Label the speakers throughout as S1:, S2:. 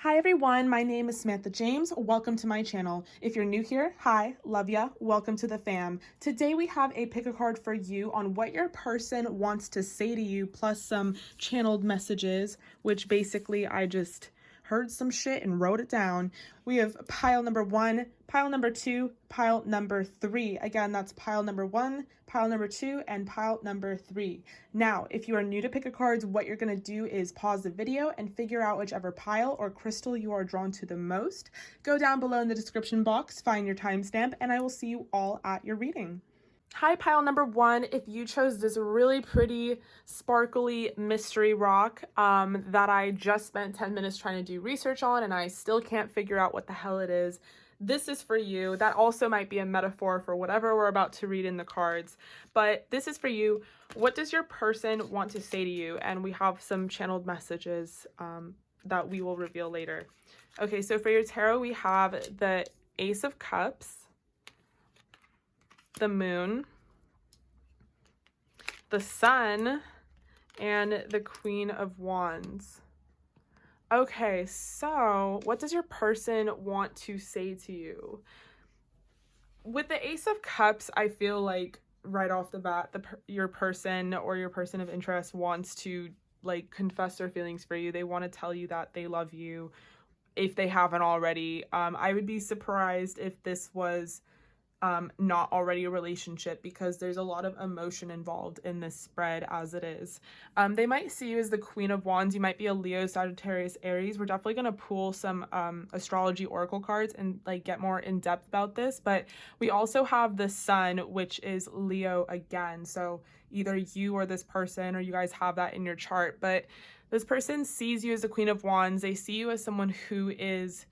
S1: Hi everyone, my name is Samanthajamezz. Welcome to my channel. If you're new here, hi, love ya, welcome to the fam. Today we have a pick a card for you on what your person wants to say to you, plus some channeled messages, which basically I just heard some shit and wrote it down. We have pile number 1, pile number 2, pile number 3. Again, that's pile number 1, pile number 2, and pile number 3. Now, if you are new to pick a cards, what you're going to do is pause the video and figure out whichever pile or crystal you are drawn to the most. Go down below in the description box, find your timestamp, and I will see you all at your reading. Hi, pile number 1. If you chose this really pretty, sparkly mystery rock that I just spent 10 minutes trying to do research on and I still can't figure out what the hell it is, this is for you. That also might be a metaphor for whatever we're about to read in the cards, but this is for you. What does your person want to say to you? And we have some channeled messages that we will reveal later. Okay, so for your tarot, we have the Ace of Cups, the Moon, the Sun, and the Queen of Wands. Okay, so what does your person want to say to you? With the Ace of Cups, I feel like right off the bat, your person or your person of interest wants to like confess their feelings for you. They want to tell you that they love you if they haven't already. I would be surprised if this was not already a relationship, because there's a lot of emotion involved in this spread as it is. They might see you as the Queen of Wands. You might be a Leo, Sagittarius, Aries. We're definitely going to pull some Astrology Oracle cards and like get more in depth about this, but we also have the Sun, which is Leo again. So either you or this person, or you guys have that in your chart, but this person sees you as the Queen of Wands. They see you as someone who is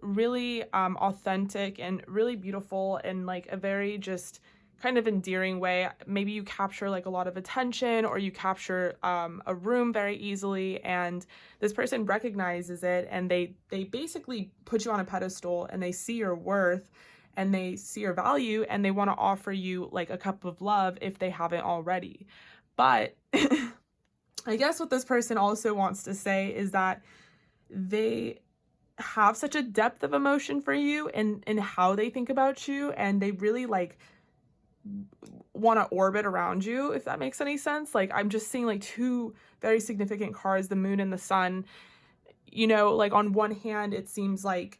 S1: really authentic and really beautiful in like a very just kind of endearing way. Maybe you capture like a lot of attention, or you capture a room very easily, and this person recognizes it, and they basically put you on a pedestal, and they see your worth and they see your value, and they want to offer you like a cup of love if they haven't already. But I guess what this person also wants to say is that they have such a depth of emotion for you and how they think about you, and they really like want to orbit around you, if that makes any sense. Like, I'm just seeing like two very significant cards, the Moon and the Sun. You know, like on one hand it seems like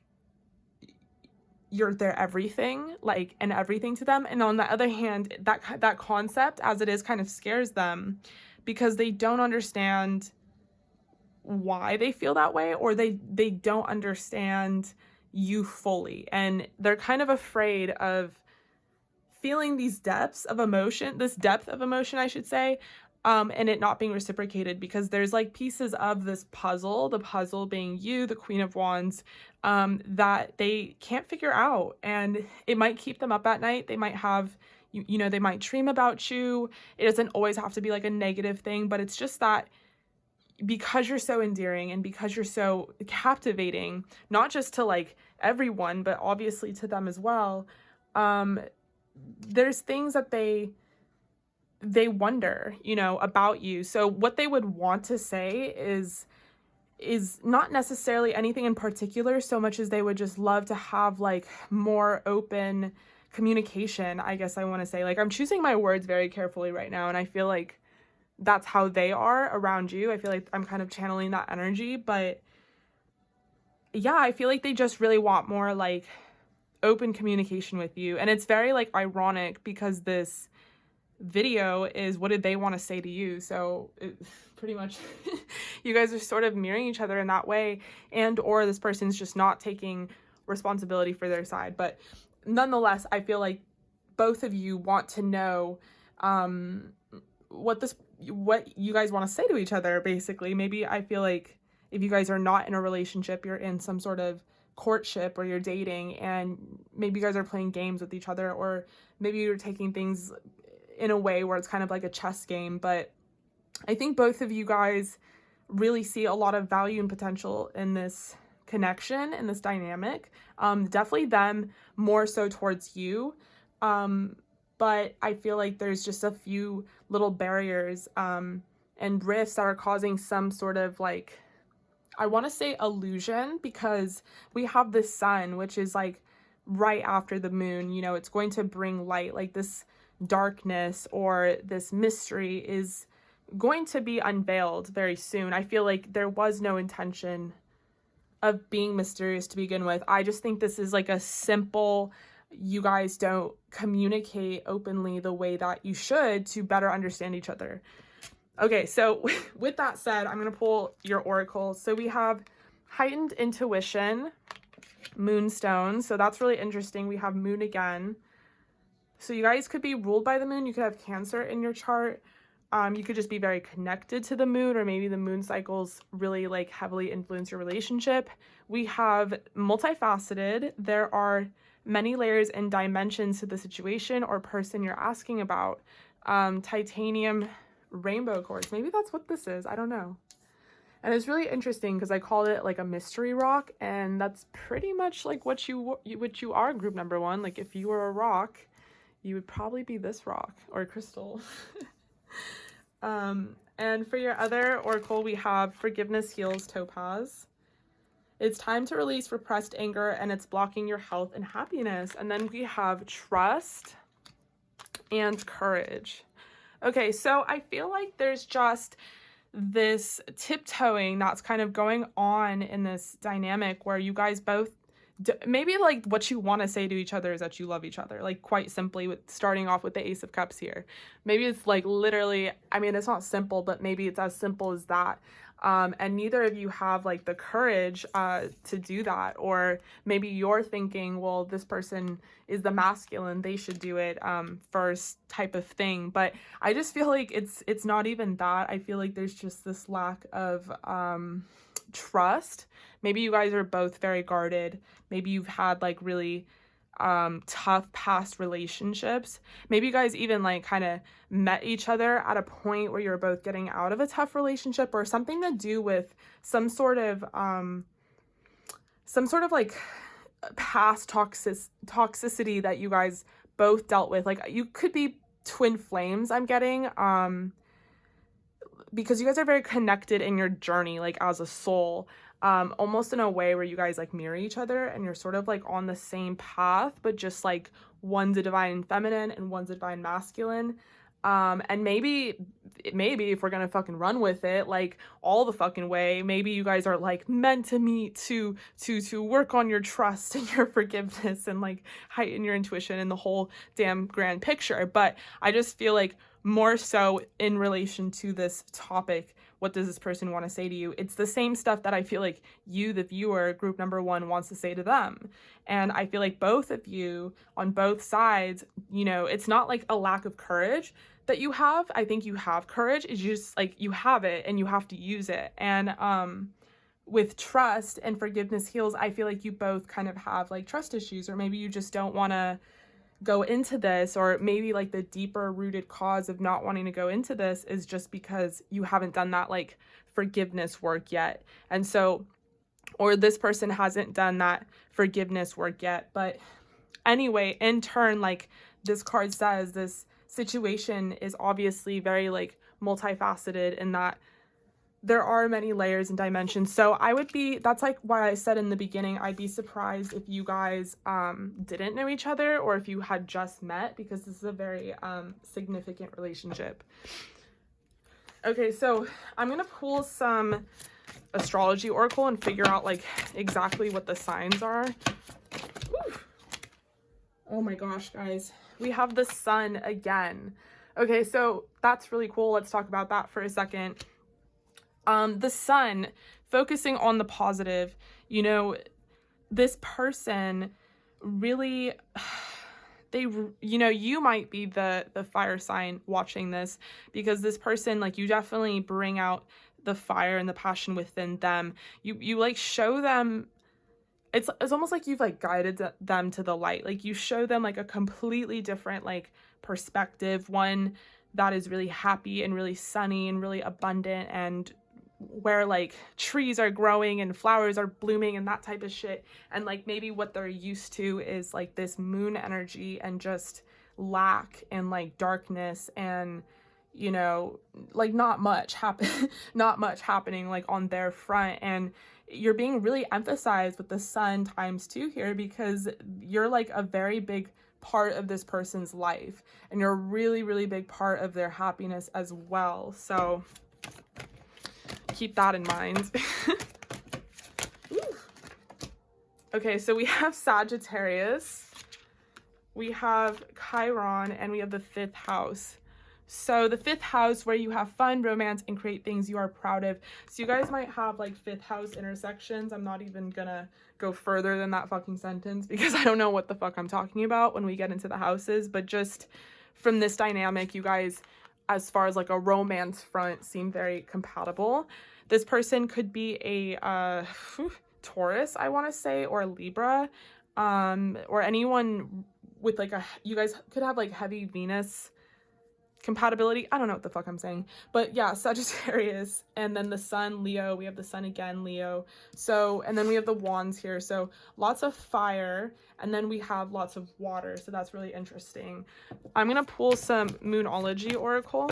S1: you're their everything, like, and everything to them, and on the other hand that concept as it is kind of scares them, because they don't understand why they feel that way, or they don't understand you fully, and they're kind of afraid of feeling this depth of emotion, I should say, and it not being reciprocated, because there's like pieces of this puzzle, the puzzle being you, the Queen of Wands, that they can't figure out, and it might keep them up at night. They might have, you know, they might dream about you. It doesn't always have to be like a negative thing, but it's just that because you're so endearing and because you're so captivating, not just to like everyone, but obviously to them as well, there's things that they wonder, you know, about you. So what they would want to say is not necessarily anything in particular, so much as they would just love to have like more open communication, I guess I want to say. Like, I'm choosing my words very carefully right now, and I feel like that's how they are around you. I feel like I'm kind of channeling that energy, but yeah, I feel like they just really want more like open communication with you. And it's very like ironic, because this video is what did they want to say to you, so pretty much you guys are sort of mirroring each other in that way, and or this person's just not taking responsibility for their side. But nonetheless, I feel like both of you want to know what you guys want to say to each other, basically. Maybe I feel like if you guys are not in a relationship, you're in some sort of courtship, or you're dating, and maybe you guys are playing games with each other, or maybe you're taking things in a way where it's kind of like a chess game. But I think both of you guys really see a lot of value and potential in this connection and this dynamic. Definitely them more so towards you. But I feel like there's just a few little barriers and rifts that are causing some sort of like I want to say illusion, because we have the sun, which is like right after the moon. You know, it's going to bring light, like this darkness or this mystery is going to be unveiled very soon. I feel like there was no intention of being mysterious to begin with. I just think this is like a simple, you guys don't communicate openly the way that you should to better understand each other. Okay, so with that said, I'm going to pull your oracle. So we have heightened intuition, moonstone. So that's really interesting. We have moon again. So you guys could be ruled by the moon. You could have Cancer in your chart. You could just be very connected to the moon, or maybe the moon cycles really like heavily influence your relationship. We have multifaceted. There are many layers and dimensions to the situation or person you're asking about. Titanium rainbow quartz. Maybe that's what this is. I don't know. And it's really interesting because I called it like a mystery rock, and that's pretty much like what you are, group number one. Like if you were a rock, you would probably be this rock or crystal. And for your other oracle, we have forgiveness heals topaz. It's time to release repressed anger, and it's blocking your health and happiness. And then we have trust and courage. Okay, so I feel like there's just this tiptoeing that's kind of going on in this dynamic where you guys both maybe like what you want to say to each other is that you love each other, like quite simply, with starting off with the Ace of Cups here. Maybe it's like literally, I mean, it's not simple, but maybe it's as simple as that. And neither of you have like the courage to do that, or maybe you're thinking, well, this person is the masculine, they should do it first, type of thing. But I just feel like it's not even that. I feel like there's just this lack of trust. Maybe you guys are both very guarded. Maybe you've had like really tough past relationships. Maybe you guys even like kind of met each other at a point where you're both getting out of a tough relationship, or something to do with some sort of like past toxicity that you guys both dealt with. Like you could be twin flames, I'm getting, because you guys are very connected in your journey, like as a soul. Almost in a way where you guys like mirror each other, and you're sort of like on the same path, but just like one's a divine feminine and one's a divine masculine. And maybe if we're gonna fucking run with it, like all the fucking way, maybe you guys are like meant to meet to work on your trust and your forgiveness and like heighten your intuition and the whole damn grand picture. But I just feel like more so in relation to this topic, what does this person want to say to you? It's the same stuff that I feel like you, the viewer, group number one, wants to say to them. And I feel like both of you on both sides, you know, it's not like a lack of courage that you have. I think you have courage. It's just like you have it and you have to use it. And with trust and forgiveness heals, I feel like you both kind of have like trust issues, or maybe you just don't want to go into this, or maybe like the deeper rooted cause of not wanting to go into this is just because you haven't done that like forgiveness work yet. And so, or this person hasn't done that forgiveness work yet. But anyway, in turn, like this card says, this situation is obviously very like multifaceted in that there are many layers and dimensions. So that's like why I said in the beginning, I'd be surprised if you guys didn't know each other, or if you had just met, because this is a very significant relationship. Okay, so I'm gonna pull some Astrology Oracle and figure out like exactly what the signs are. Whew. Oh my gosh, guys, we have the sun again. Okay, so that's really cool. Let's talk about that for a second. The sun, focusing on the positive, you know, this person really, you know, you might be the fire sign watching this, because this person, like, you definitely bring out the fire and the passion within them. You like show them, it's almost like you've like guided them to the light. Like you show them like a completely different like perspective, one that is really happy and really sunny and really abundant, and where like trees are growing and flowers are blooming and that type of shit. And like maybe what they're used to is like this moon energy and just lack and like darkness, and you know, like not much happening like on their front. And you're being really emphasized with the sun ×2 here, because you're like a very big part of this person's life, and you're a really, really big part of their happiness as well. So keep that in mind. Okay, so we have Sagittarius, we have Chiron, and we have the 5th house. So the 5th house, where you have fun, romance, and create things you are proud of. So you guys might have like 5th house intersections. I'm not even gonna go further than that fucking sentence, because I don't know what the fuck I'm talking about when we get into the houses. But just from this dynamic, you guys, as far as like a romance front, seem very compatible. This person could be a Taurus, I want to say, or a Libra, or anyone with like you guys could have like heavy Venus compatibility. I don't know what the fuck I'm saying, but yeah, Sagittarius, and then the sun, Leo. We have the sun again, Leo. So, and then we have the wands here. So lots of fire, and then we have lots of water. So that's really interesting. I'm gonna pull some Moonology Oracle.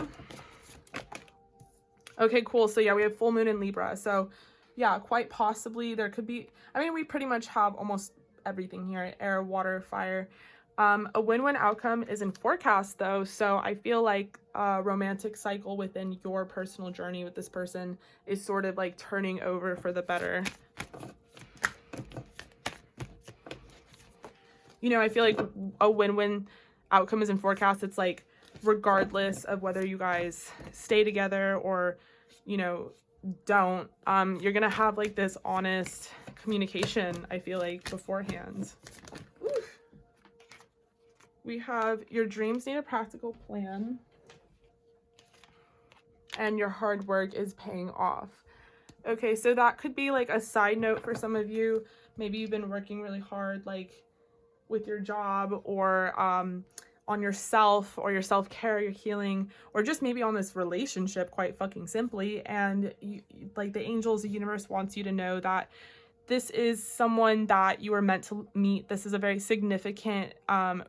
S1: Okay, cool. So yeah, we have full moon in Libra. So yeah, quite possibly there could be, I mean, we pretty much have almost everything here: air, water, fire. A win-win outcome is in forecast though, so I feel like a romantic cycle within your personal journey with this person is sort of like turning over for the better. You know, I feel like a win-win outcome is in forecast. It's like regardless of whether you guys stay together or, you know, don't, you're gonna have like this honest communication, I feel like, beforehand. We have your dreams need a practical plan, and your hard work is paying off. Okay, so that could be like a side note for some of you. Maybe you've been working really hard, like with your job, or on yourself, or your self-care, your healing, or just maybe on this relationship, quite fucking simply. And you, like, the angels, the universe wants you to know that this is someone that you were meant to meet. This is a very significant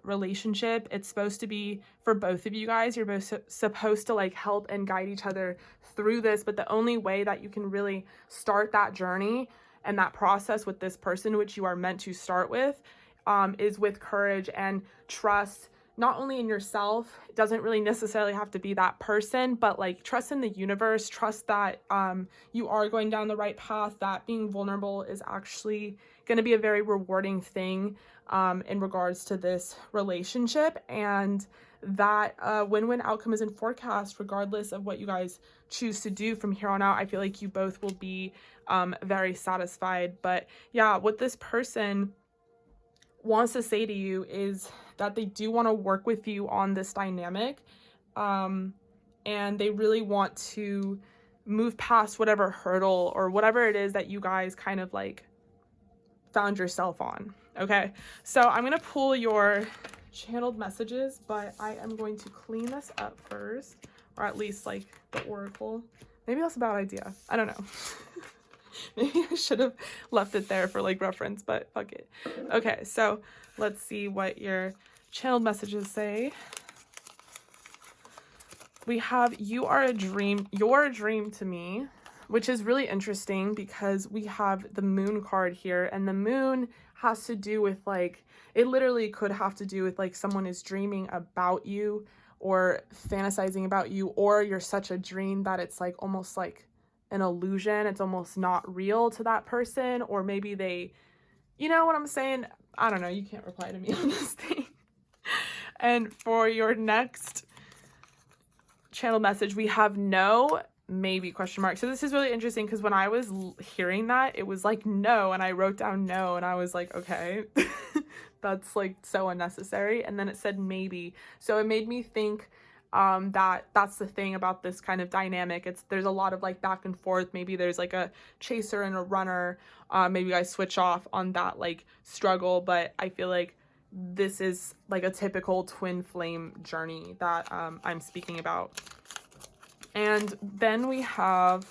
S1: relationship. It's supposed to be for both of you guys. You're both supposed to like help and guide each other through this. But the only way that you can really start that journey and that process with this person, which you are meant to start with, is with courage and trust, not only in yourself. It doesn't really necessarily have to be that person, but like trust in the universe, trust that you are going down the right path, that being vulnerable is actually going to be a very rewarding thing in regards to this relationship, and that win-win outcome is in forecast regardless of what you guys choose to do from here on out. I feel like you both will be very satisfied. But yeah, what this person wants to say to you is that they do want to work with you on this dynamic, and they really want to move past whatever hurdle or whatever it is that you guys kind of like found yourself on. Okay, so I'm gonna pull your channeled messages, but I am going to clean this up first, or at least like the oracle. Maybe that's a bad idea, I don't know. Maybe I should have left it there for like reference, but fuck it. Okay, so let's see what your channeled messages say. We have you're a dream to me, which is really interesting because we have the moon card here, and the moon has to do with like, it literally could have to do with like someone is dreaming about you or fantasizing about you, or you're such a dream that it's like almost like an illusion. It's almost not real to that person, or maybe they, you know what I'm saying? I don't know. You can't reply to me on this thing. And for your next channel message, we have no, maybe, question mark. So this is really interesting because when I was hearing that, it was like no, and I wrote down no, and I was like, okay, that's like so unnecessary. And then it said maybe. So it made me think that's the thing about this kind of dynamic. There's a lot of like back and forth. Maybe there's like a chaser and a runner. Maybe I switch off on that like struggle, but I feel like this is like a typical twin flame journey that I'm speaking about. And then we have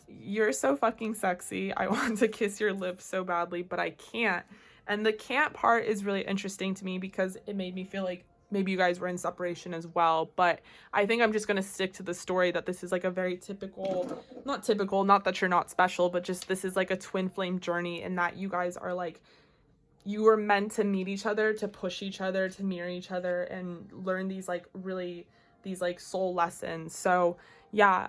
S1: you're so fucking sexy. I want to kiss your lips so badly, but I can't. And the can't part is really interesting to me because it made me feel like maybe you guys were in separation as well. But I think I'm just going to stick to the story that this is like a very typical, not typical, not that you're not special, but just this is like a twin flame journey, and that you guys are like, you were meant to meet each other, to push each other, to mirror each other, and learn these like really, these like soul lessons. So yeah,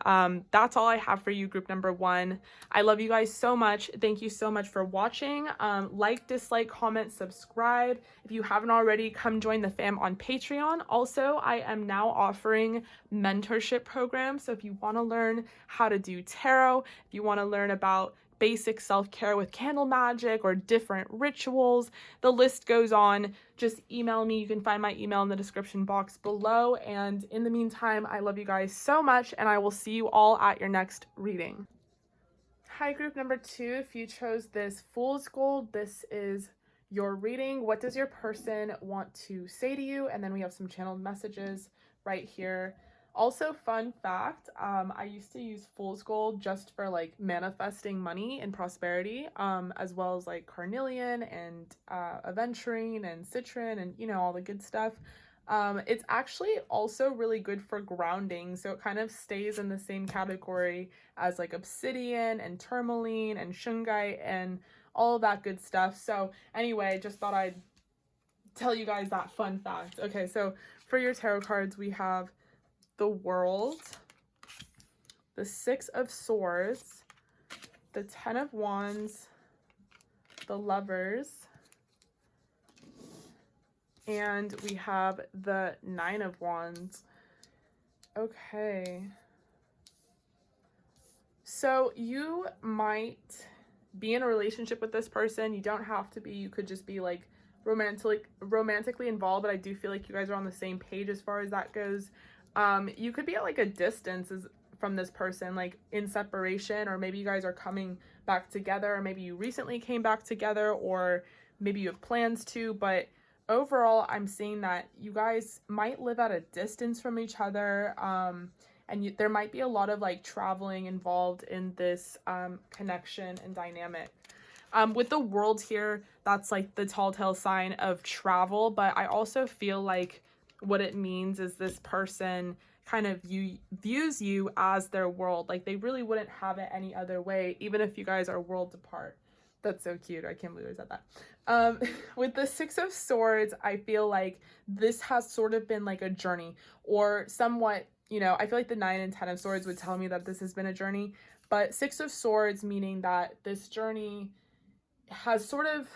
S1: that's all I have for you, group number 1. I love you guys so much. Thank you so much for watching. Like, dislike, comment, subscribe. If you haven't already, come join the fam on Patreon. Also, I am now offering mentorship programs. So if you want to learn how to do tarot, if you want to learn about basic self-care with candle magic or different rituals, the list goes on. Just email me. You can find my email in the description box below. And in the meantime, I love you guys so much, and I will see you all at your next reading. Hi, group number 2. If you chose this Fool's Gold, this is your reading. What does your person want to say to you? And then we have some channeled messages right here. Also, fun fact, I used to use Fool's Gold just for like manifesting money and prosperity, as well as like carnelian and aventurine and citron and, you know, all the good stuff. It's actually also really good for grounding, so it kind of stays in the same category as like obsidian and tourmaline and shungite and all of that good stuff. So anyway, just thought I'd tell you guys that fun fact. Okay, so for your tarot cards, we have the World, the 6 of Swords, the 10 of Wands, the Lovers, and we have the 9 of Wands. Okay. So you might be in a relationship with this person. You don't have to be. You could just be like romantically involved, but I do feel like you guys are on the same page as far as that goes. You could be at like a distance from this person, like in separation, or maybe you guys are coming back together, or maybe you recently came back together, or maybe you have plans to. But overall, I'm seeing that you guys might live at a distance from each other, and there might be a lot of like traveling involved in this connection and dynamic. With the World here, that's like the telltale sign of travel, but I also feel like what it means is this person kind of views you as their world. Like they really wouldn't have it any other way, even if you guys are worlds apart. That's so cute. I can't believe I said that. With the 6 of Swords, I feel like this has sort of been like a journey, or somewhat, you know, I feel like the 9 and 10 of Swords would tell me that this has been a journey, but 6 of Swords meaning that this journey has sort of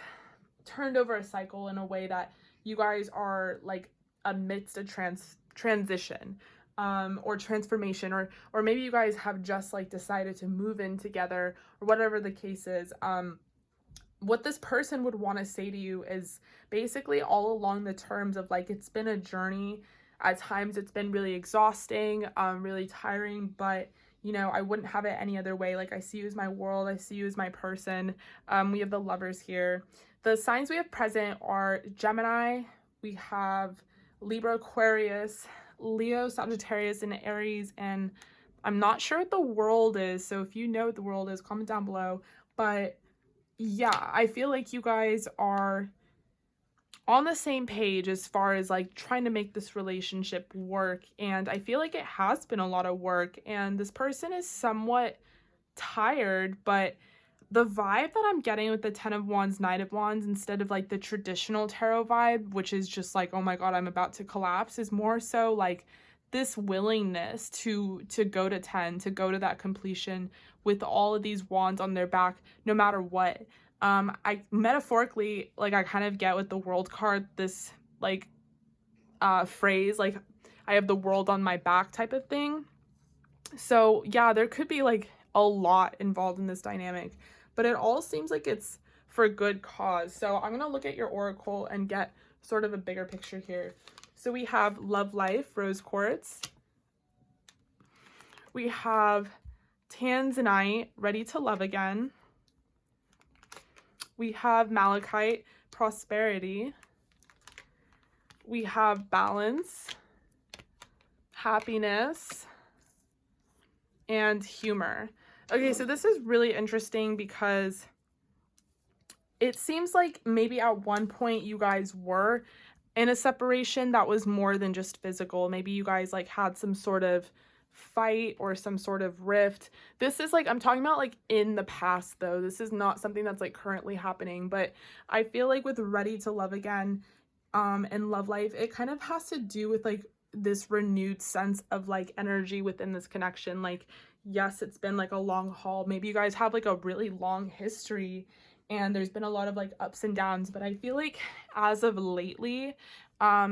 S1: turned over a cycle in a way that you guys are like amidst a transition or transformation, or maybe you guys have just like decided to move in together, or whatever the case is. What this person would want to say to you is basically all along the terms of like, it's been a journey. At times it's been really exhausting, really tiring, but you know, I wouldn't have it any other way. Like I see you as my world. I see you as my person. We have the Lovers here. The signs we have present are Gemini. We have Libra, Aquarius, Leo, Sagittarius, and Aries, and I'm not sure what the World is, so if you know what the World is, comment down below. But yeah, I feel like you guys are on the same page as far as like trying to make this relationship work, and I feel like it has been a lot of work, and this person is somewhat tired, but the vibe that I'm getting with the 10 of Wands, 9 of Wands, instead of like the traditional tarot vibe, which is just like, oh my god, I'm about to collapse, is more so like this willingness to go to 10, to go to that completion with all of these wands on their back, no matter what. I metaphorically, like I kind of get with the World card, this like phrase, like I have the world on my back type of thing. So yeah, there could be like a lot involved in this dynamic, but it all seems like it's for a good cause. So I'm gonna look at your oracle and get sort of a bigger picture here. So we have Love Life, Rose Quartz. We have Tanzanite, Ready to Love Again. We have Malachite, Prosperity. We have Balance, Happiness, and Humor. Okay, so this is really interesting because it seems like maybe at one point you guys were in a separation that was more than just physical. Maybe you guys like had some sort of fight or some sort of rift. This is like, I'm talking about like in the past though. This is not something that's like currently happening, but I feel like with Ready to Love Again and Love Life, it kind of has to do with like this renewed sense of like energy within this connection. Like, yes, it's been like a long haul. Maybe you guys have like a really long history and there's been a lot of like ups and downs, but I feel like as of lately,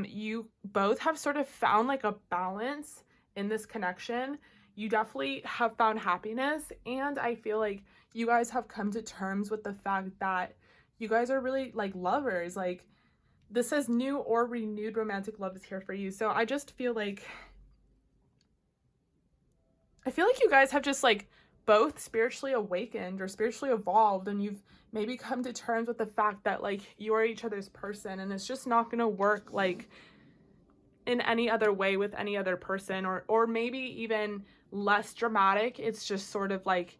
S1: you both have sort of found like a balance in this connection. You definitely have found happiness, and I feel like you guys have come to terms with the fact that you guys are really like lovers. Like, this says new or renewed romantic love is here for you. So I just feel like you guys have just like both spiritually awakened or spiritually evolved, and you've maybe come to terms with the fact that like you are each other's person, and it's just not gonna work like in any other way with any other person, or maybe even less dramatic. It's just sort of like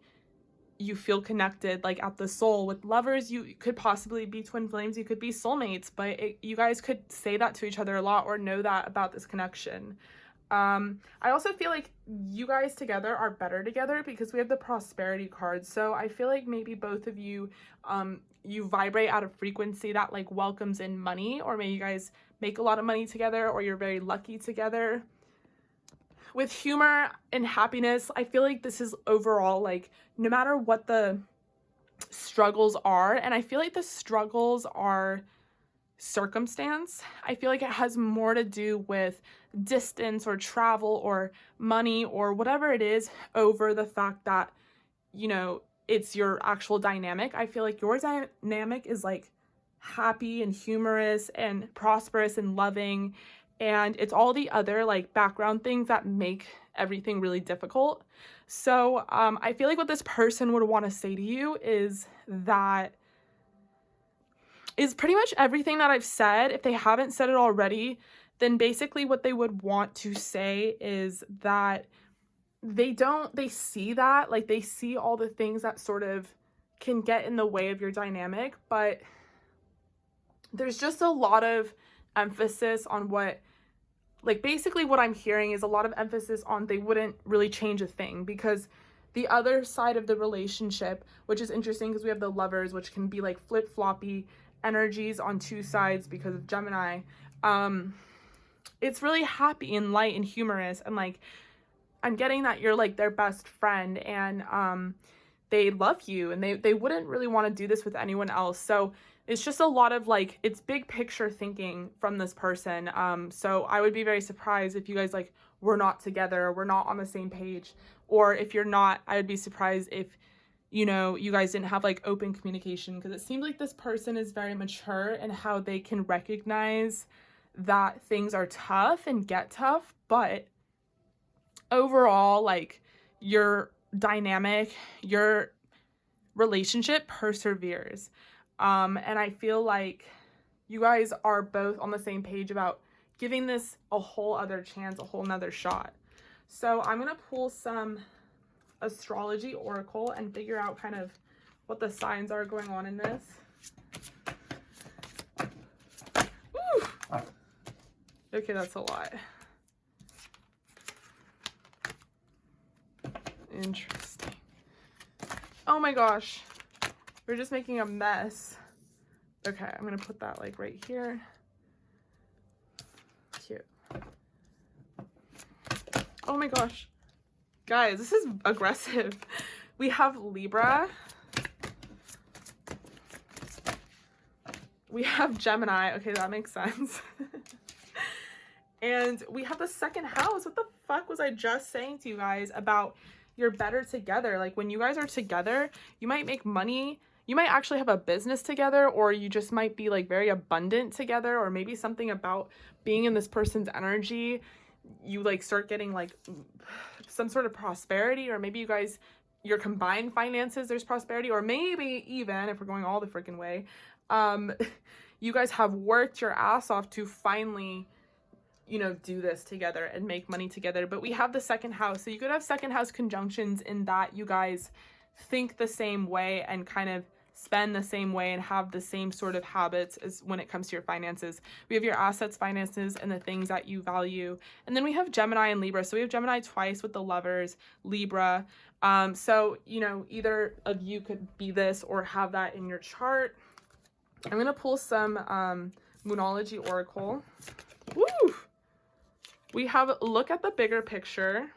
S1: you feel connected like at the soul. With lovers, you could possibly be twin flames, you could be soulmates, but you guys could say that to each other a lot or know that about this connection. I also feel like you guys together are better together because we have the prosperity card. So I feel like maybe both of you, you vibrate at a frequency that like welcomes in money, or maybe you guys make a lot of money together, or you're very lucky together. With humor and happiness, I feel like this is overall like no matter what the struggles are, and I feel like the struggles are circumstance. I feel like it has more to do with distance or travel or money or whatever it is over the fact that, you know, it's your actual dynamic. I feel like your dynamic is like happy and humorous and prosperous and loving, and it's all the other like background things that make everything really difficult. So I feel like what this person would want to say to you is pretty much everything that I've said. If they haven't said it already, then basically what they would want to say is that they see that, like they see all the things that sort of can get in the way of your dynamic, but there's just a lot of emphasis on what, like basically what I'm hearing is a lot of emphasis on they wouldn't really change a thing, because the other side of the relationship, which is interesting because we have the Lovers, which can be like flip-floppy energies on two sides because of Gemini. It's really happy and light and humorous, and like I'm getting that you're like their best friend, and they love you, and they wouldn't really want to do this with anyone else. So it's just a lot of like, it's big picture thinking from this person. So I would be very surprised if you guys like were not together, we're not on the same page, or if you're not, I would be surprised if, you know, you guys didn't have like open communication, because it seems like this person is very mature in how they can recognize that things are tough and get tough, but overall, like your dynamic, your relationship perseveres. And I feel like you guys are both on the same page about giving this a whole other chance, a whole nother shot. So I'm going to pull some Astrology Oracle and figure out kind of what the signs are going on in this. Ooh. Okay, that's a lot. Interesting. Oh my gosh. We're just making a mess. Okay, I'm going to put that like right here. Cute. Oh my gosh. Guys, this is aggressive. We have Libra. We have Gemini. Okay, that makes sense. And we have the second house. What the fuck was I just saying to you guys about you're better together? Like when you guys are together, you might make money. You might actually have a business together, or you just might be like very abundant together, or maybe something about being in this person's energy. You like start getting like some sort of prosperity, or maybe you guys, your combined finances, there's prosperity, or maybe even if we're going all the freaking way, you guys have worked your ass off to finally, you know, do this together and make money together. But we have the second house. So you could have second house conjunctions in that you guys think the same way and kind of spend the same way and have the same sort of habits as when it comes to your finances. We have your assets, finances, and the things that you value. And then we have Gemini and Libra. So we have Gemini twice with the Lovers, Libra. So, you know, either of you could be this or have that in your chart. I'm going to pull some Moonology Oracle. Woo! We have look at the bigger picture,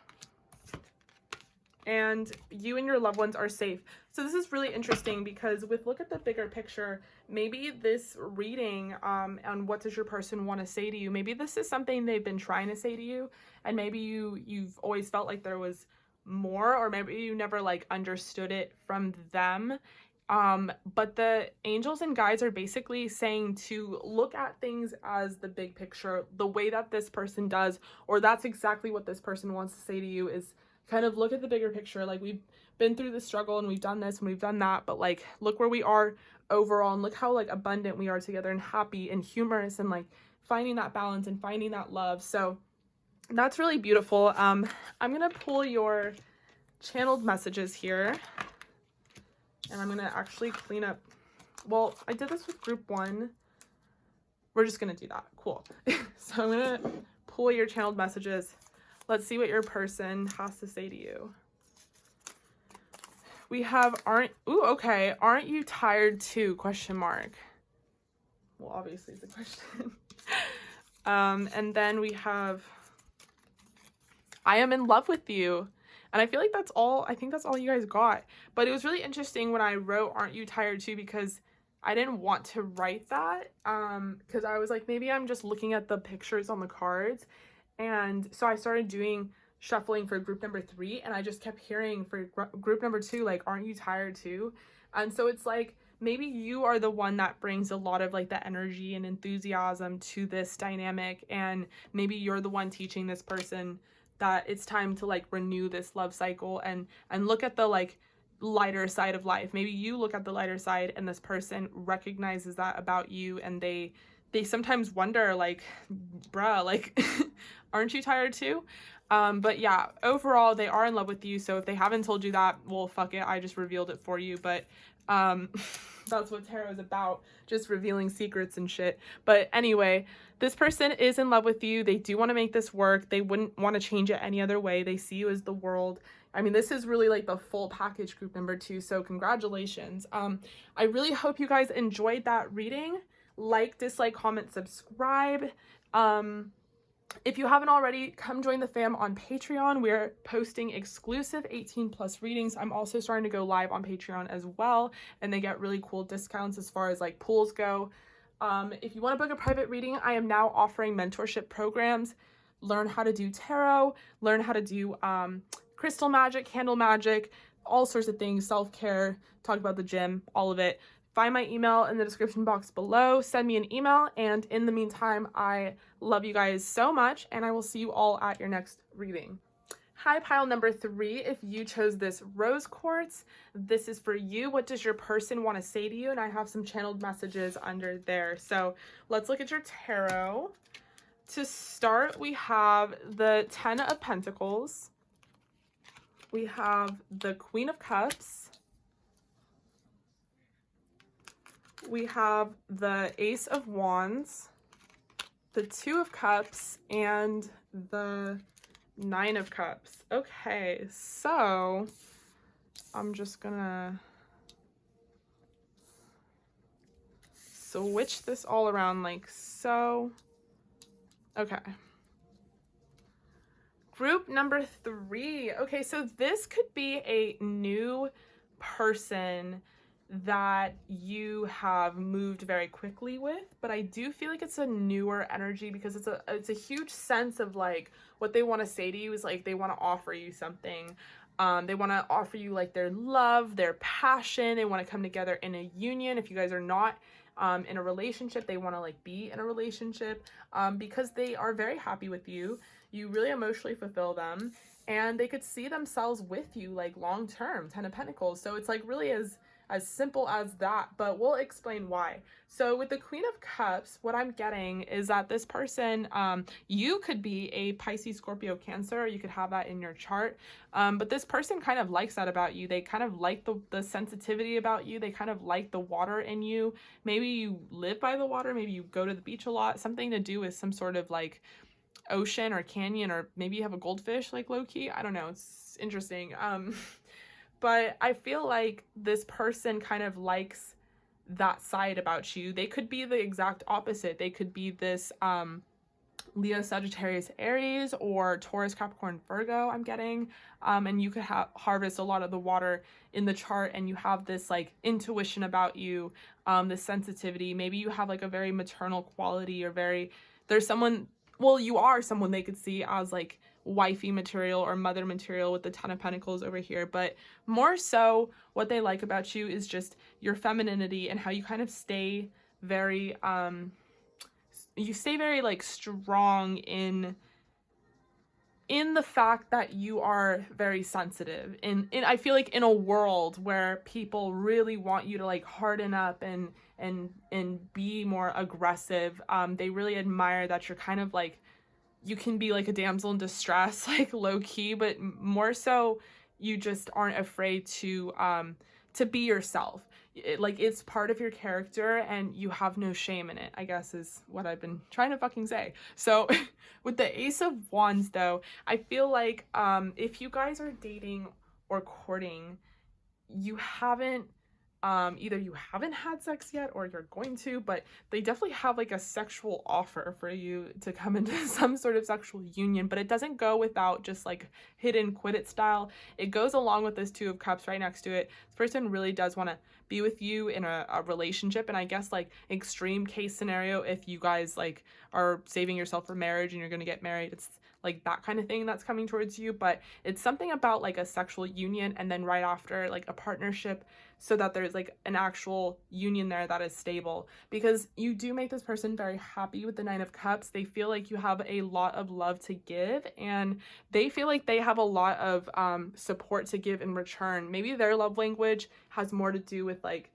S1: and you and your loved ones are safe. So this is really interesting because with look at the bigger picture, maybe this reading on what does your person want to say to you, maybe this is something they've been trying to say to you, and maybe you've always felt like there was more, or maybe you never like understood it from them. But the angels and guides are basically saying to look at things as the big picture, the way that this person does, or that's exactly what this person wants to say to you, is kind of look at the bigger picture. Like, we've been through the struggle and we've done this and we've done that, but like, look where we are overall, and look how like abundant we are together, and happy and humorous, and like finding that balance and finding that love. So that's really beautiful. I'm gonna pull your channeled messages here, and I'm gonna actually clean up. Well, I did this with group 1. We're just gonna do that. Cool. So I'm gonna pull your channeled messages. Let's see what your person has to say to you. We have aren't you tired too? Question mark. Well, obviously it's a question. And then we have I am in love with you. And I feel like that's all, I think that's all you guys got. But it was really interesting when I wrote, aren't you tired too? Because I didn't want to write that. Because I was like, maybe I'm just looking at the pictures on the cards. And so I started doing shuffling for group number 3. And I just kept hearing for group number 2, like, aren't you tired too? And so it's like, maybe you are the one that brings a lot of like the energy and enthusiasm to this dynamic. And maybe you're the one teaching this person that it's time to like renew this love cycle and look at the like lighter side of life. Maybe you look at the lighter side and this person recognizes that about you, and they sometimes wonder like, bruh, like, aren't you tired too? But yeah, overall they are in love with you. So if they haven't told you that, well, fuck it, I just revealed it for you. But that's what tarot is about, just revealing secrets and shit. But anyway, this person is in love with you. They do want to make this work. They wouldn't want to change it any other way. They see you as the world. I mean, this is really like the full package, group number 2. So congratulations. I really hope you guys enjoyed that reading. Like, dislike, comment, subscribe. If you haven't already, come join the fam on Patreon. We're posting exclusive 18+ readings. I'm also starting to go live on Patreon as well, and they get really cool discounts as far as like pools go. If you want to book a private reading, I am now offering mentorship programs. Learn how to do tarot, learn how to do crystal magic, candle magic, all sorts of things, self-care, talk about the gym, all of it. Find my email in the description box below. Send me an email. And in the meantime, I love you guys so much, and I will see you all at your next reading. Hi, pile number 3. If you chose this rose quartz, this is for you. What does your person want to say to you? And I have some channeled messages under there. So let's look at your tarot. To start, we have the 10 of Pentacles. We have the Queen of Cups. We have the Ace of Wands, the 2 of Cups, and the 9 of Cups. Okay, so I'm just gonna switch this all around like so. Okay. Group number 3. Okay, so this could be a new person that you have moved very quickly with, but I do feel like it's a newer energy because it's a huge sense of like what they want to say to you is like they want to offer you something. They want to offer you like their love, their passion. They want to come together in a union. If you guys are not in a relationship, they want to like be in a relationship because they are very happy with you. You really emotionally fulfill them, and they could see themselves with you like long term. 10 of Pentacles. So it's like really as as simple as that, but we'll explain why. So with the Queen of Cups, what I'm getting is that this person, you could be a Pisces, Scorpio, Cancer, you could have that in your chart, but this person kind of likes that about you. They kind of like the sensitivity about you. They kind of like the water in you. Maybe you live by the water, maybe you go to the beach a lot, something to do with some sort of like ocean or canyon, or maybe you have a goldfish, like low-key. I don't know, it's interesting. But I feel like this person kind of likes that side about you. They could be the exact opposite. They could be this Leo, Sagittarius, Aries, or Taurus, Capricorn, Virgo, I'm getting. And you could harvest a lot of the water in the chart, and you have this like intuition about you, this sensitivity. Maybe you have like a very maternal quality, or there's someone, well, you are someone they could see as like wifey material or mother material with the Ten of Pentacles over here. But more so, what they like about you is just your femininity and how you kind of stay very like strong in the fact that you are very sensitive. And I feel like in a world where people really want you to like harden up and be more aggressive, they really admire that you're kind of like, you can be like a damsel in distress, like low key, but more so you just aren't afraid to be yourself. It's part of your character, and you have no shame in it, I guess is what I've been trying to fucking say. So with the Ace of Wands though, I feel like if you guys are dating or courting, you haven't either you haven't had sex yet or you're going to, but they definitely have like a sexual offer for you to come into some sort of sexual union. But it doesn't go without just like hidden quit it style. It goes along with this Two of Cups right next to it. This person really does want to be with you in a relationship, and I guess like extreme case scenario, if you guys like are saving yourself for marriage and you're gonna get married, it's like that kind of thing that's coming towards you. But it's something about like a sexual union, and then right after like a partnership, so that there's like an actual union there that is stable, because you do make this person very happy with the Nine of Cups. They feel like you have a lot of love to give, and they feel like they have a lot of support to give in return. Maybe their love language has more to do with like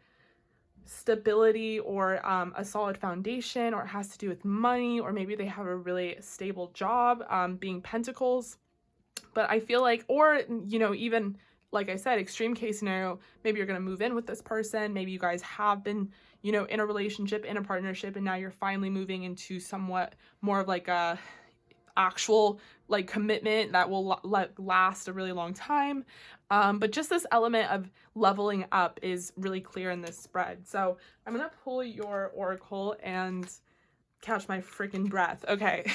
S1: stability or a solid foundation, or it has to do with money, or maybe they have a really stable job, being Pentacles. But I feel like, or you know, even like I said, extreme case scenario, maybe you're going to move in with this person. Maybe you guys have been, you know, in a relationship, in a partnership, and now you're finally moving into somewhat more of like a actual like commitment that will last a really long time. But just this element of leveling up is really clear in this spread. So I'm going to pull your oracle and catch my freaking breath. Okay.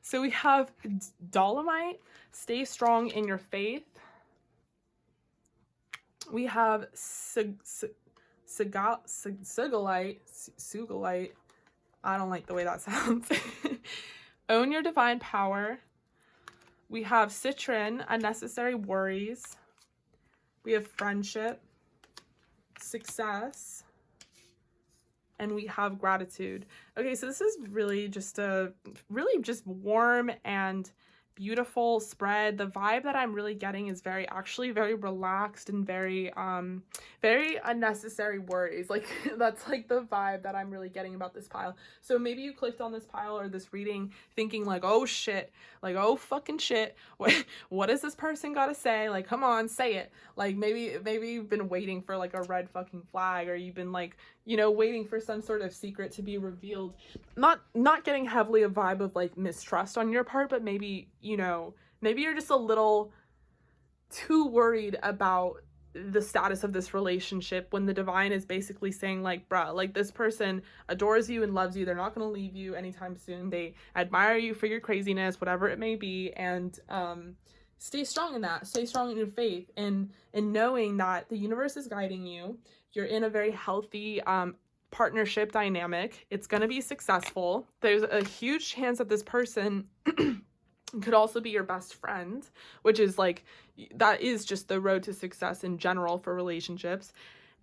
S1: So we have Dolomite, stay strong in your faith. We have Sugilite. I don't like the way that sounds. Own your divine power. We have Citron, unnecessary worries. We have friendship, success, and we have gratitude. Okay, so this is really just warm and beautiful spread. The vibe that I'm really getting is very relaxed and very unnecessary worries. Like that's like the vibe that I'm really getting about this pile. So maybe you clicked on this pile or this reading thinking like, oh shit, like oh fucking shit, what does this person gotta say? Like come on, say it. Like maybe you've been waiting for like a red fucking flag, or you've been like, you know, waiting for some sort of secret to be revealed. Not getting heavily a vibe of like mistrust on your part, but maybe, you know, maybe you're just a little too worried about the status of this relationship, when the divine is basically saying like, bruh, like this person adores you and loves you. They're not going to leave you anytime soon. They admire you for your craziness, whatever it may be. And stay strong in that. Stay strong in your faith, and knowing that the universe is guiding you. You're in a very healthy partnership dynamic. It's going to be successful. There's a huge chance that this person could also be your best friend, which is like, that is just the road to success in general for relationships.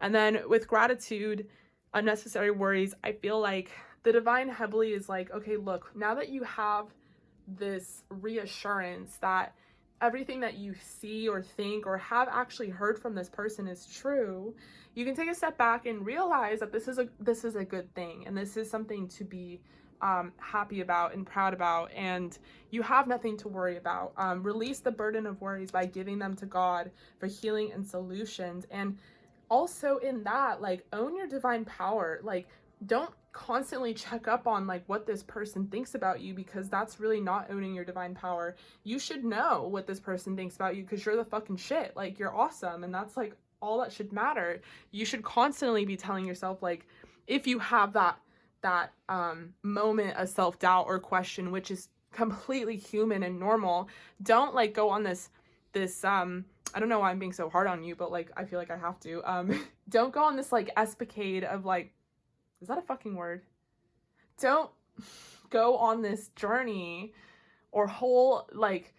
S1: And then with gratitude, unnecessary worries, I feel like the divine heavily is like, okay, look, now that you have this reassurance that everything that you see or think or have actually heard from this person is true, you can take a step back and realize that this is a good thing, and this is something to be happy about and proud about, and you have nothing to worry about. Release the burden of worries by giving them to God for healing and solutions. And also in that, like, own your divine power. Like, don't constantly check up on like what this person thinks about you, because that's really not owning your divine power. You should know what this person thinks about you, because you're the fucking shit. Like, you're awesome, and that's like all that should matter. You should constantly be telling yourself, like, if you have that moment of self-doubt or question, which is completely human and normal, don't like go on this I don't know why I'm being so hard on you, but like I feel like I have to. Don't go on this like escapade of like, is that a fucking word? Don't go on this journey or whole like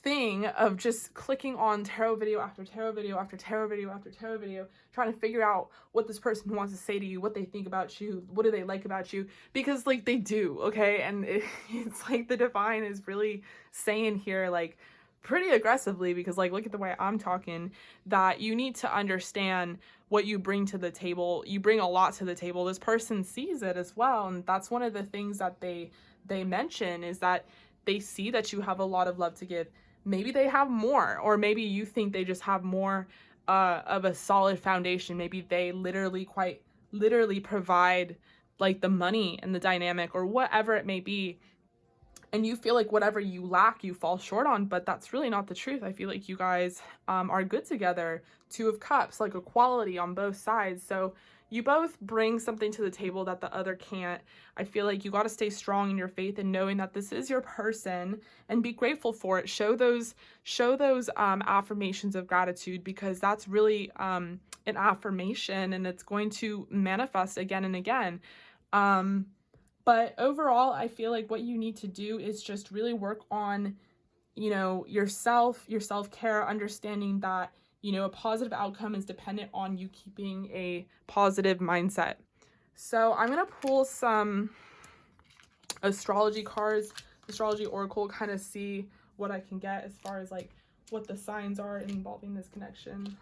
S1: thing of just clicking on tarot video after tarot video after tarot video after tarot video, trying to figure out what this person wants to say to you, what they think about you, what do they like about you, because like they do, okay? And it's like the divine is really saying here, like, pretty aggressively, because like, look at the way I'm talking, that you need to understand what you bring to the table. You bring a lot to the table. This person sees it as well, and that's one of the things that they mention, is that they see that you have a lot of love to give. Maybe they have more, or maybe you think they just have more of a solid foundation. Maybe they quite literally provide like the money and the dynamic or whatever it may be, and you feel like whatever you lack, you fall short on, but that's really not the truth. I feel like you guys are good together. Two of Cups, like equality on both sides. So you both bring something to the table that the other can't. I feel like you got to stay strong in your faith and knowing that this is your person, and be grateful for it. Show those affirmations of gratitude, because that's really an affirmation, and it's going to manifest again and again. But overall, I feel like what you need to do is just really work on, you know, your self-care, understanding that, you know, a positive outcome is dependent on you keeping a positive mindset. So I'm going to pull some astrology cards, Astrology Oracle, kind of see what I can get as far as like what the signs are involving this connection.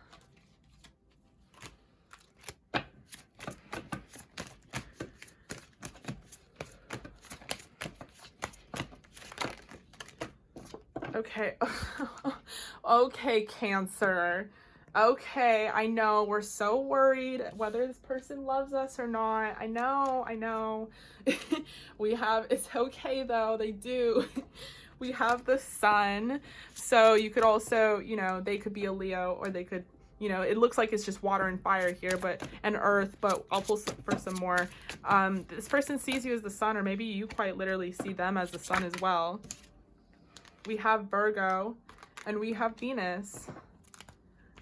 S1: Okay. Okay, Cancer. Okay, I know we're so worried whether this person loves us or not. I know. It's okay though, they do. We have the sun. So you could also, you know, they could be a Leo, or they could, you know, it looks like it's just water and fire here, and earth, but I'll pull for some more. This person sees you as the sun, or maybe you quite literally see them as the sun as well. We have Virgo, and we have Venus.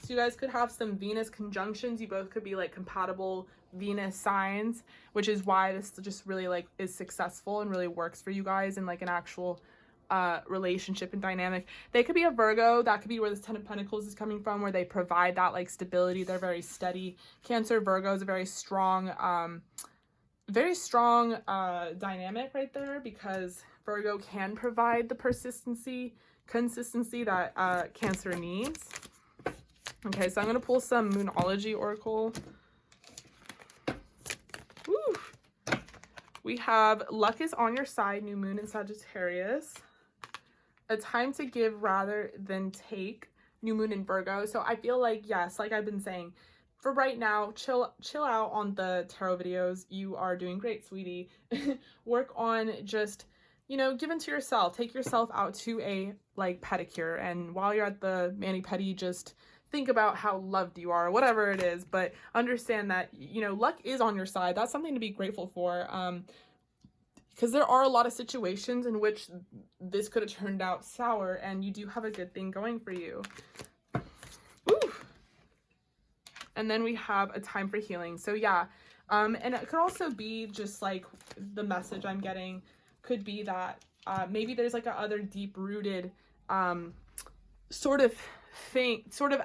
S1: So you guys could have some Venus conjunctions. You both could be like compatible Venus signs, which is why this just really like is successful and really works for you guys in like an actual relationship and dynamic. They could be a Virgo. That could be where this Ten of Pentacles is coming from, where they provide that like stability. They're very steady. Cancer, Virgo is a very strong dynamic right there, because Virgo can provide the consistency that Cancer needs. Okay, so I'm going to pull some Moonology Oracle. Woo. We have luck is on your side, new moon in Sagittarius. A time to give rather than take, new moon in Virgo. So I feel like, yes, like I've been saying, for right now, chill out on the tarot videos. You are doing great, sweetie. Work on just, you know, give into yourself. Take yourself out to a like pedicure, and while you're at the mani-pedi, just think about how loved you are, whatever it is. But understand that, you know, luck is on your side. That's something to be grateful for, because there are a lot of situations in which this could have turned out sour, and you do have a good thing going for you. Ooh. And then we have a time for healing. So yeah, and it could also be just like the message I'm getting could be that maybe there's like a other deep-rooted sort of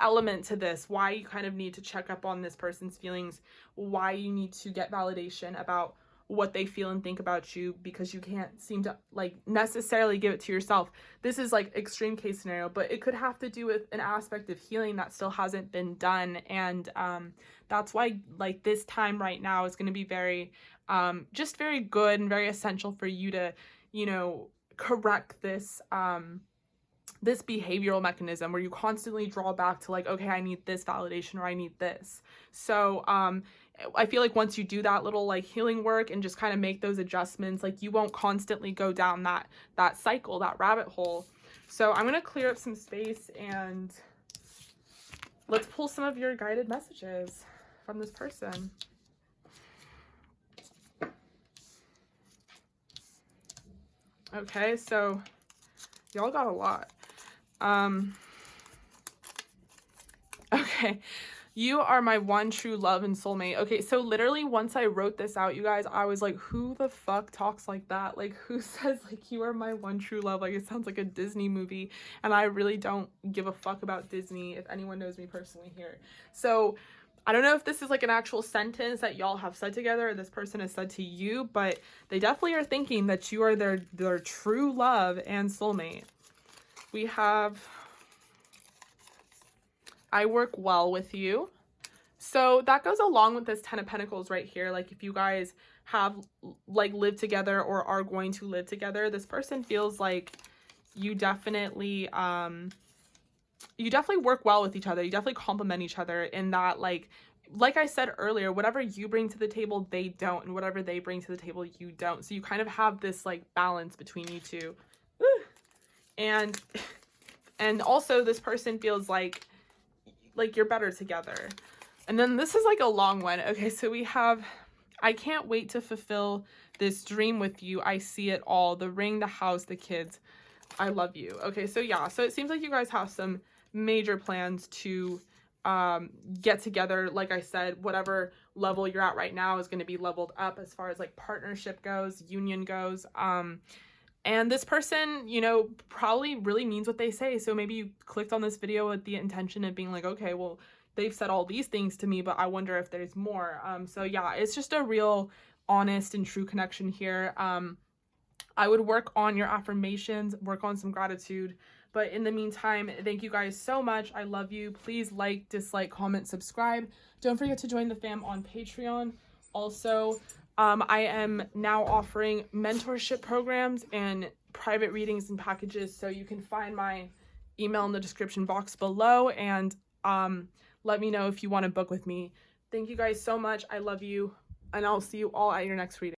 S1: element to this, why you kind of need to check up on this person's feelings, why you need to get validation about what they feel and think about you because you can't seem to like necessarily give it to yourself. This is like extreme case scenario, but it could have to do with an aspect of healing that still hasn't been done. And that's why like this time right now is going to be very just very good and very essential for you to, you know, correct this this behavioral mechanism where you constantly draw back to like, okay, I need this validation or I need this. So I feel like once you do that little like healing work and just kind of make those adjustments, like you won't constantly go down that cycle, that rabbit hole. So I'm going to clear up some space and let's pull some of your guided messages from this person. Okay, so y'all got a lot. Okay, you are my one true love and soulmate. Okay, so literally once I wrote this out, you guys, I was like, who the fuck talks like that? Like, who says like you are my one true love? Like, it sounds like a Disney movie, and I really don't give a fuck about Disney, if anyone knows me personally here. So I don't know if this is like an actual sentence that y'all have said together or this person has said to you, but they definitely are thinking that you are their true love and soulmate. We have, I work well with you. So that goes along with this 10 of Pentacles right here. Like if you guys have like lived together or are going to live together, this person feels like you definitely work well with each other. You definitely complement each other in that like I said earlier, whatever you bring to the table, they don't, and whatever they bring to the table, you don't. So you kind of have this like balance between you two. And also this person feels like you're better together. And then this is like a long one. Okay, so we have, I can't wait to fulfill this dream with you. I see it all. The ring, the house, the kids. I love you. Okay, so yeah, so it seems like you guys have some major plans to get together. Like I said, whatever level you're at right now is going to be leveled up as far as like partnership goes, union goes. And this person, you know, probably really means what they say. So maybe you clicked on this video with the intention of being like, okay, well, they've said all these things to me, but I wonder if there's more. So yeah, it's just a real honest and true connection here. I would work on your affirmations, work on some gratitude. But in the meantime, thank you guys so much. I love you. Please like, dislike, comment, subscribe. Don't forget to join the fam on Patreon. Also, I am now offering mentorship programs and private readings and packages. So you can find my email in the description box below and let me know if you want to book with me. Thank you guys so much. I love you. And I'll see you all at your next reading.